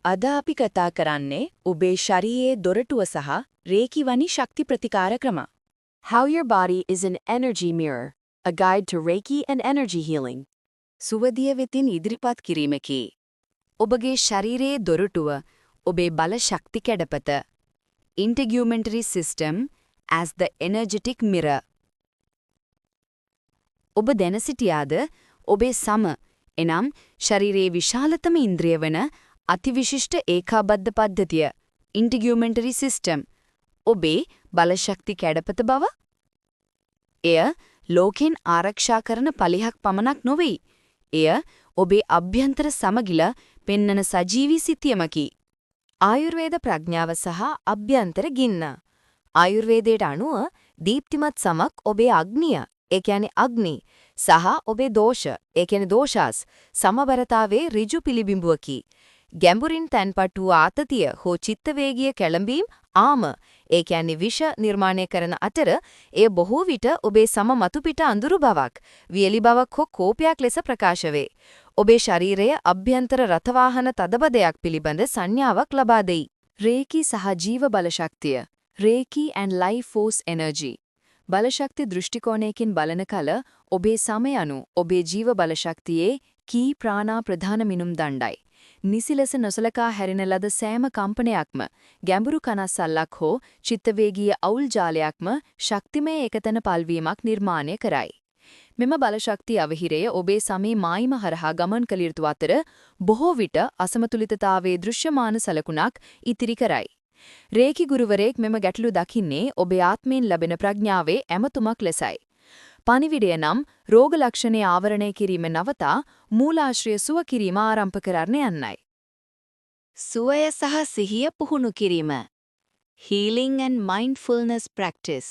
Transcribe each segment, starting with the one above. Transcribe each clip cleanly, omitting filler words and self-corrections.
අද අපි කතා කරන්නේ ඔබේ ශරීරයේ දොරටුව සහ රේකි වැනි ශක්ති ප්‍රතිකාර ක්‍රම. How your body is an energy mirror, a guide to Reiki and energy healing. සුවදිය වෙතින් ඉදිරිපත් කිරීමකි. ඔබගේ ශරීරයේ දොරටුව ඔබේ බල ශක්ති කැඩපත. Integumentary system as the energetic mirror. ඔබ දැන සිටියාද ඔබේ සම එනම් ශරීරයේ විශාලතම ඉන්ද්‍රිය වන අතිවිශිෂ්ට ඒකාබද්ධ පද්ධතිය integumentary system ඔබේ බලශක්ති කැඩපත බව? එය ලෝකෙන් ආරක්ෂා කරන පලිහක් පමණක් නොවේ. එය ඔබේ අභ්‍යන්තර සමගිල පෙන්නන සජීවී සිතියමකි. ආයුර්වේද ප්‍රඥාව සහ අභ්‍යන්තර ගින්න. ආයුර්වේදයට අනුව දීප්තිමත් සමක් ඔබේ අග්නිය, ඒ කියන්නේ අග්නි, සහ ඔබේ දෝෂ, ඒ කියන්නේ දෝෂාස් සමබරතාවේ ඍජු පිළිබිඹුවකි. ගැඹුරින් තැන්පත් වූ ආතතිය හෝ චිත්තවේගීය කැළඹීම් ආම, ඒ කියන්නේ විෂ නිර්මාණය කරන අතර එය බොහෝ විට ඔබේ සම මතු පිට අඳුරු බවක්, වියලි බවක් හෝ කෝපයක් ලෙස ප්‍රකාශ වේ. ඔබේ ශරීරයේ අභ්‍යන්තර රථවාහන තදබදයක් පිළිබඳ සංඥාවක් ලබා දෙයි. රේකි සහ ජීව බලශක්තිය. රේකි and life force energy. බලශක්ති දෘෂ්ටිකෝණයකින් බලන කල ඔබේ සම යනු ඔබේ ජීව බලශක්තියේ කී ප්‍රාණා ප්‍රධාන මිනුම් දණ්ඩයි. නිසි ලෙස නොසලකා හැරෙන ලද සෑම කම්පනයක්ම ගැඹුරු කනස්සල්ලක් හෝ චිත්තවේගීය අවුල් ජාලයක්ම ශක්තිමය එකතන පල්වීමක් නිර්මාණය කරයි. මෙම බලශක්ති අවහිරය ඔබේ සමේ මායිම හරහා ගමන් කළ යුතු අතර බොහෝ විට අසමතුලිතතාවයේ දෘශ්‍යමාන සලකුණක් ඉතිරි කරයි. රේකි ගුරුවරයෙක් මෙම ගැටලු දකින්නේ ඔබේ ආත්මයෙන් ලැබෙන ප්‍රඥාවේ ඇමතුමක් ලෙසයි. පණිවිඩය නම් රෝග ලක්ෂණය ආවරණය කිරීම නවතා මූලාශ්‍රය සුව කිරීම ආරම්භ කරන්න යන්නයි. සුවය සහ සිහිය පුහුණු කිරීම. Healing and Mindfulness Practice.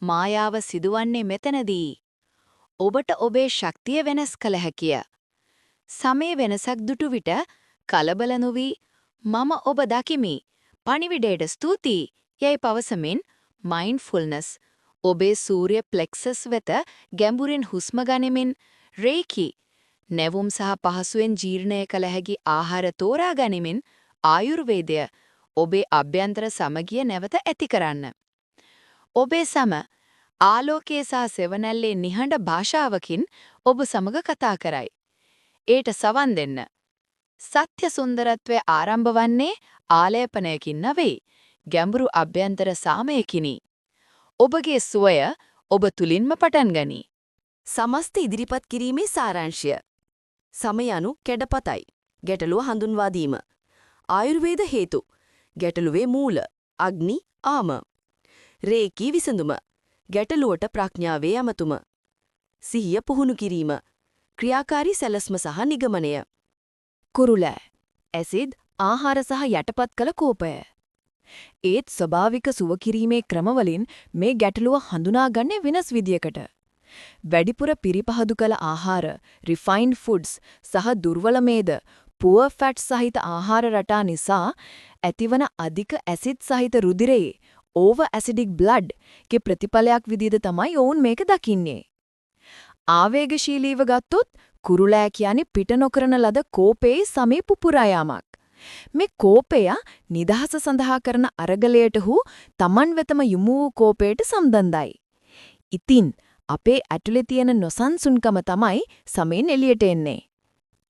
මායාව සිදුවන්නේ මෙතනදී. ඔබට ඔබේ ශක්තිය වෙනස් කළ හැකිය. සමේ වෙනසක් දුටු විට කලබල නොවී මම ඔබ දකිමි. පණිවිඩයට ස්තුතියි යයි පවසමින් mindfulness ඔබේ සූර්ය ප්ලෙක්සස් වෙත ගැඹුරින් හුස්ම ගනිමින් රේකි නැවුම් සහ පහසුවෙන් ජීර්ණය කළ හැකි ආහාර තෝරා ගනිමින් ආයුර්වේදය ඔබේ අභ්‍යන්තර සමගිය නැවත ඇති කරන්න. ඔබේ සම ආලෝකයේ සහ සෙවණැල්ලේ නිහඬ භාෂාවකින් ඔබ සමග කතා කරයි. ඒට සවන් දෙන්න. සත්‍ය සුන්දරත්වයේ ආරම්භ වන්නේ ආලේපනයකින් නෙවෙයි, ගැඹුරු අභ්‍යන්තර සාමයකිනි. ඔබගේ සුවය ඔබ තුලින්ම පටන් ගනී. සමස්ත ඉදිරිපත් කිරීමේ සාරාංශය. සම යනු කැඩපතයි. ගැටලුව හඳුන්වා දීම. ආයුර්වේද හේතු. ගැටලුවේ මූල. අග්නි ආම. රේකී විසඳුම. ගැටලුවට ප්‍රඥාවේ යමතුම. සිහිය පුහුණු කිරීම. ක්‍රියාකාරී සැලැස්ම සහ නිගමනය. කුරුලෑ. ඇසිඩ් ආහාර සහ යටපත් කළ කෝපය. ඒත් ස්වභාවික සුව කිරීමේ ක්‍රමවලින් මේ ගැටලුව හඳුනාගන්නේ වෙනස් විදියකට. වැඩිපුර පිරිපහදු කළ ආහාර, refined foods සහ දුර්වල මේද, poor fat සහිත ආහාර රටා නිසා ඇතිවන අධික ඇසිඩ් සහිත රුධිරයේ over acidic blood ගේ ප්‍රතිඵලයක් විදිහට තමයි ඔවුන් මේක දකින්නේ. ආවේගශීලීව ගත්තොත් කුරුලෑ කියන්නේ පිට නොකරන ලද කෝපයේ සමේ පුපුරා යාමක්. මේ කෝපය නිදහස සඳහා කරන අරගලයට හු Taman වෙතම යොමු වූ කෝපයට සම්බන්ධයි. ඉතින් අපේ ඇතුලේ තියෙන නොසන්සුන්කම තමයි සමෙන් එළියට එන්නේ.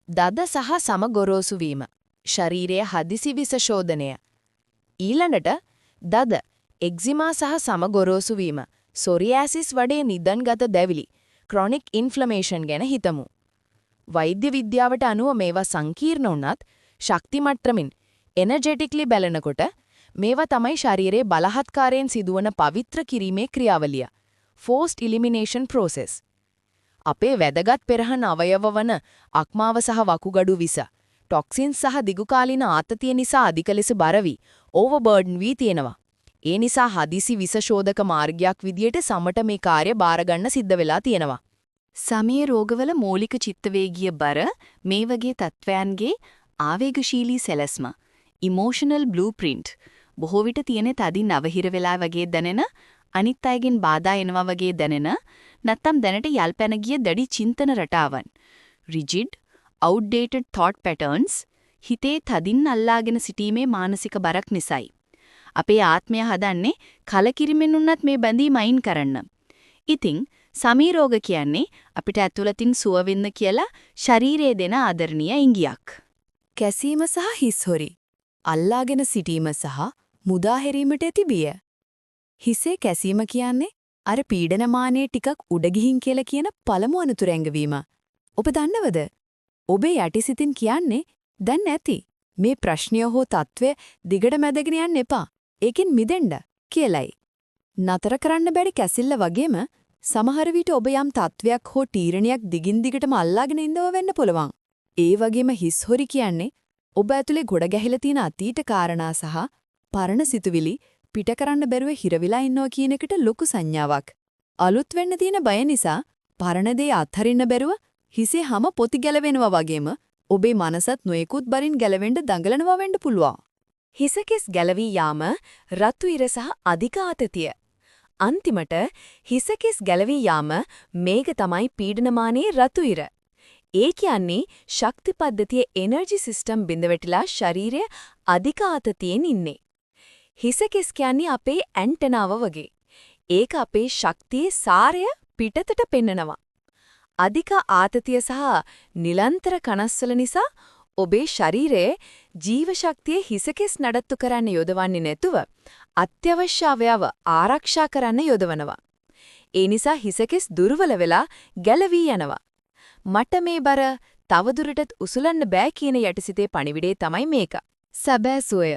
දද සහ සම ගොරෝසු වීම. ශරීරයේ හදිසි විස ශෝධනය. ඊළඟට දද, එක්සිමා සහ සම ගොරෝසු වීම. සොරියාසිස් වඩේ නිදන්ගත දැවිලි. chronic inflammation ගැන හිතමු. වෛද්‍ය විද්‍යාවට අනුව මේවා සංකීර්ණ වුණත් ශක්ති මට්ටමින් එනර්ජෙටික්ලි බැලනකොට මේවා තමයි ශරීරයේ බලහත්කාරයෙන් සිදුවන පවිත්‍ර කිරීමේ ක්‍රියාවලිය. forced elimination process. අපේ වැදගත් පෙරහන අවයව වන අක්මාව සහ වකුගඩු විස, ටොක්සින්ස් සහ දිගුකාලීන ආතතිය නිසා අධික ලෙස බර වී ඕවර්බර්ඩන් වී තියෙනවා. ඒ නිසා හදිසි විස ශෝධක මාර්ගයක් විදියට සමට මේ කාර්ය බාර ගන්න සිද්ධ වෙලා තියෙනවා. සමේ රෝගවල මූලික චිත්තවේගීය බර මේ වගේ තත්වයන්ගේ ආවේගශීලී සැලැස්ම, emotional blueprint, බොහෝ විට තියෙන තදින් අවහිර වෙලා වගේ දැනෙන, අනිත් අයගෙන් බාධා එනවා වගේ දැනෙන, නැත්නම් දැනට යල්පැන ගිය දැඩි චින්තන රටාවන්, rigid, outdated thought patterns, හිතේ තදින් අල්ලාගෙන සිටීමේ මානසික බරක් නිසායි. අපේ ආත්මය හදන්නේ කලකිරීමෙන් උනත් මේ බැඳීම අයින් කරන්න. ඉතින් සමීරෝග කියන්නේ අපිට ඇතුළතින් සුව වෙන්න කියලා ශරීරයේ දෙන ආදරණීය ඉඟියක්. කැසීම සහ හිස්හොරි. අල්ලාගෙන සිටීම සහ මුදා හැරීමට ඇති බිය. හිසේ කැසීම කියන්නේ අර පීඩනමානයේ ටිකක් උඩ ගිහින් කියලා කියන පළමු අනුතුර ඇඟවීම. ඔබ දන්නවද? ඔබේ යටිසිතින් කියන්නේ දැන් නැති. මේ ප්‍රශ්නය හෝ තත්ත්වය දිගට මැදගෙන යන්න එපා. ඒකෙන් මිදෙන්න කියලයි. නතර කරන්න බැරි කැසිල්ල වගේම සමහර විට ඔබ යම් තත්ත්වයක් හෝ තීරණයක් දිගින් දිගටම අල්ලාගෙන ඉඳව වෙන්න පුළුවන්. ඒ වගේම හිස්හොරි කියන්නේ ඔබ ඇතුලේ ගොඩ ගැහිලා තියෙන අතීත කාරණා සහ පරණ සිතුවිලි පිට කරන්න බැරුව හිරවිලා ඉන්නවා කියන එකට ලොකු සංඥාවක්. අලුත් වෙන්න තියෙන බය නිසා පරණ දේ අත්හරින්න බැරුව හිසේ හැම පොති ගැලවෙනවා වගේම ඔබේ මනසත් නොයෙකුත් බරින් ගැලවෙන්න දඟලනවා වෙන්න පුළුවන්. හිසකෙස් ගැලවී යාම රතු ඉර සහ අධික ආතතිය. අන්තිමට හිසකෙස් ගැලවී යාම මේක තමයි පීඩනමානයේ රතු ඉර. ඒ කියන්නේ ශක්ති පද්ධතියේ එනර්ජි සිස්ටම් බිඳවැටිලා ශරීරය අධික ආතතියෙන් ඉන්නේ. හිසකෙස් කියන්නේ අපේ ඇන්ටනාව වගේ. ඒක අපේ ශක්තියේ සාරය පිටතට පෙන්නනවා. අධික ආතතිය සහ නිලන්තර කනස්සල නිසා ඔබේ ශරීරයේ ජීව ශක්තිය හිසකෙස් නඩත්තු කරන්න යොදවන්නේ නැතුව අත්‍යවශ්‍ය අවයව ආරක්ෂා කරන්න යොදවනවා. ඒ නිසා හිසකෙස් දුර්වල වෙලා ගැලවී යනවා. මට මේ බර තවදුරටත් උසුලන්න බෑ කියන යටිසිතේ පණිවිඩේ තමයි මේක. සැබෑ සුවය.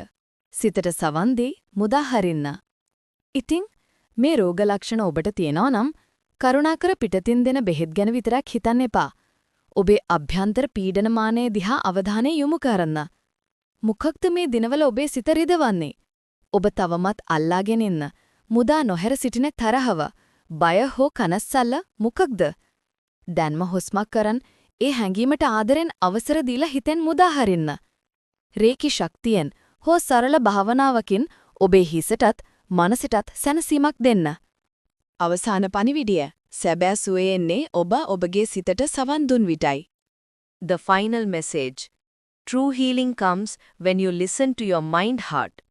සිතට සවන් දී මුදා හරින්න. ඉතින් මේ රෝග ලක්ෂණ ඔබට තියෙනවා නම් කරුණාකර පිටතින් දෙන බෙහෙත් ගැන විතරක් හිතන්න එපා. ඔබේ අභ්‍යන්තර පීඩනමානයේ දිහා අවධානය යොමු කරන්න. මොකක්ද මේ දිනවල ඔබේ සිත රිදවන්නේ? ඔබ තවමත් අල්ලාගෙන ඉන්න මුදා නොහැර සිටින තරහව, බය හෝ කනස්සල්ල මොකක්ද? දැන්ම හුස්මක් කරන් ඒ හැඟීමට ආදරෙන් අවසර දීලා හිතෙන් මුදා හරින්න. රේකි ශක්තියෙන් හෝ සරල භාවනාවකින් ඔබේ හිසටත් මනසටත් සැනසීමක් දෙන්න. අවසාන පණිවිඩය සැබෑ සුවය එන්නේ ඔබ ඔබගේ සිතට සවන් දුන් විටයි. The final message. True healing comes when you listen to your mind heart.